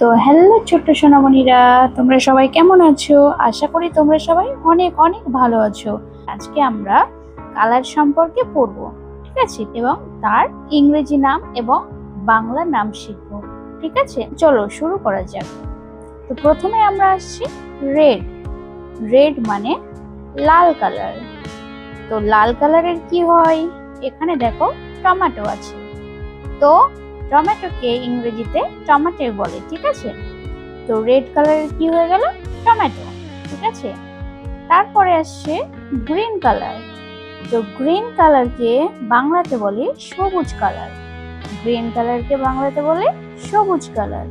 তো হ্যালো ছোট্ট সোনামণিরা, তোমরা সবাই কেমন আছো? আশা করি তোমরা সবাই অনেক অনেক ভালো আছো। আজকে আমরা কালার সম্পর্কে পড়বো, ঠিক আছে, এবং তার ইংরেজি নাম এবং বাংলা নাম শিখবো, ঠিক আছে? চলো শুরু করা যাক। তো প্রথমে আমরা আসছি রেড। রেড মানে লাল কালার। তো লাল কালারের কি হয়? এখানে দেখো টমেটো আছে। তো টমেটোকে ইংরেজিতে টমেটো বলে, ঠিক আছে? তো রেড কালারের কি হয়ে গেল? টমেটো, ঠিক আছে? তারপরে আসছে গ্রিন কালার। তো গ্রিন কালারকে বাংলাতে বলে সবুজ কালার। গ্রিন কালারকে বাংলাতে বলে সবুজ কালার।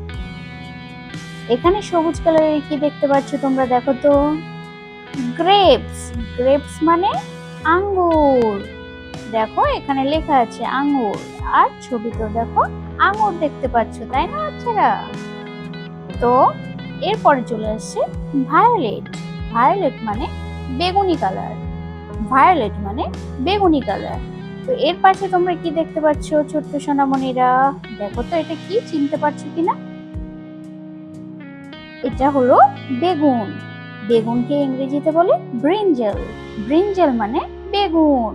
এখানে সবুজ কালারের কি দেখতে পাচ্ছ তোমরা? দেখো তো, গ্রেপস। গ্রেপস মানে আঙ্গুর। দেখো এখানে লেখা আছে আঙ্গুর, আর ছবিতেও দেখো আঙ্গুর দেখতে পাচ্ছ, তাই না বাচ্চারা? তো এরপরে চলে আসছে ভায়োলেট। ভায়োলেট মানে বেগুনি কালার। ভায়োলেট মানে বেগুনি কালার। তো এর পাশে তোমরা কি দেখতে পাচ্ছ ছোট্ট সোনামণিরা? দেখো তো, এটা কি চিনতে পারছো কিনা? এটা হলো বেগুন। বেগুনকে ইংরেজিতে বলে ব্রিঞ্জাল। ব্রিঞ্জাল মানে বেগুন।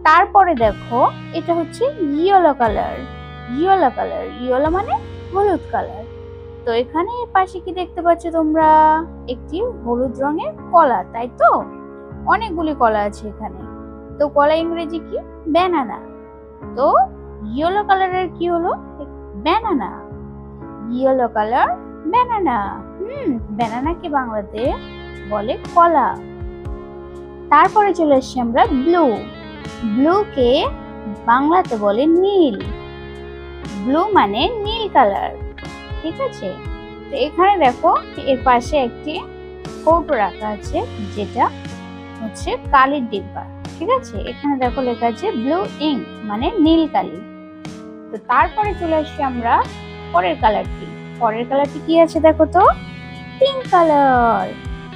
তারপরে দেখো, এটা হচ্ছে yellow colour. Yellow colour, yellow মানে হলুদ কালার। তো এখানে পাশে কি দেখতে পাচ্ছ তোমরা? একটি হলুদ রঙের কলা, তাই তো? অনেকগুলি কলা আছে এখানে। তো কলা ইংরেজি কি? ব্যানানা। তো ইয়েলো কালারের কি হলো? ব্যানানা। Yellow colour banana. ব্যানানাকে বাংলাতে বলে কলা। তারপরে চলে আসছি আমরা ব্লু। ব্লুকে বাংলাতে বলে নীল। ব্লু মানে নীল কালার, ঠিক আছে? তো এখানে দেখো, এর পাশে একটি কৌটো রাখা আছে, যেটা হচ্ছে কালির ডিব্বা, ঠিক আছে? এখানে দেখো লেখা আছে ব্লু ইঙ্ক, মানে নীল কালি। তো তারপরে চলে আসি আমরা পরের কালারটি। পরের কালারটি কি আছে দেখো তো? Pink colour.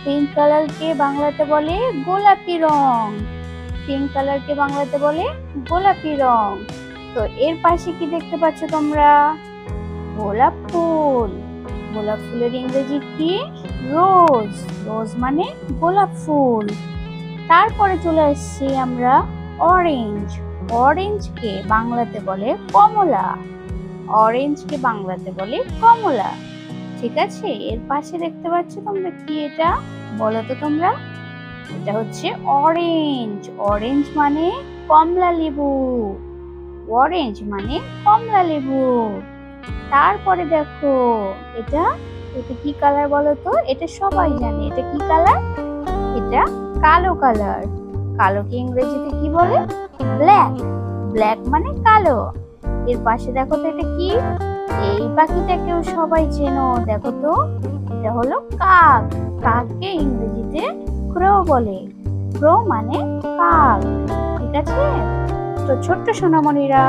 পিঙ্ক কালারকে বাংলাতে বলে গোলাপি রং। পিঙ্ক কালারকে বাংলাতে বলে গোলাপি রং। তো এর পাশে কি দেখতে পাচ্ছ তোমরা? গোলাপ ফুল। গোলাপ ফুলের ইংরেজি কি? রোজ। রোজ মানে গোলাপ ফুল। তারপরে চলে আসছি আমরা অরেঞ্জ। অরেঞ্জকে বাংলাতে বলে কমলা। অরেঞ্জকে বাংলাতে বলে কমলা, ঠিক আছে? এর পাশে দেখতে পাচ্ছ তোমরা কি? এটা বলো তো তোমরা। এটা হচ্ছে অরেঞ্জ। অরেঞ্জ মানে কমলা লেবু। অরেঞ্জ মানে কমলা লেবু। তারপরে দেখো, এটা এটা কি কালার বলো তো? এটা সবাই জানে। এটা কি কালার? এটা কালো কালার। কালোকে ইংরেজিতে কি বলে? ব্ল্যাক। ব্ল্যাক মানে কালো। এর পাশে দেখো তো, এটা কি? এই পাখিটাকেও সবাই চেনো, দেখো তো। এটা হলো কাক। কাককে ইংরেজিতে ক্রো বলে। ক্রো মানে কাক, ঠিক আছে? তো ছোট্ট সোনামণিরা,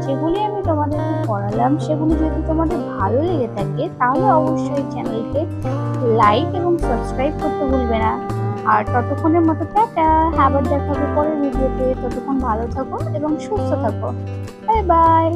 যেগুলি আমি তোমাদেরকে পড়ালাম, সেগুলি যদি তোমাদের ভালো লেগে থাকে, তাহলে অবশ্যই চ্যানেলকে লাইক এবং সাবস্ক্রাইব করতে ভুলবে না। আর ততক্ষণের মতো টাটা। আবার দেখা হবে পরের ভিডিওতে। ততক্ষণ ভালো থাকো এবং সুস্থ থাকো। Bye bye.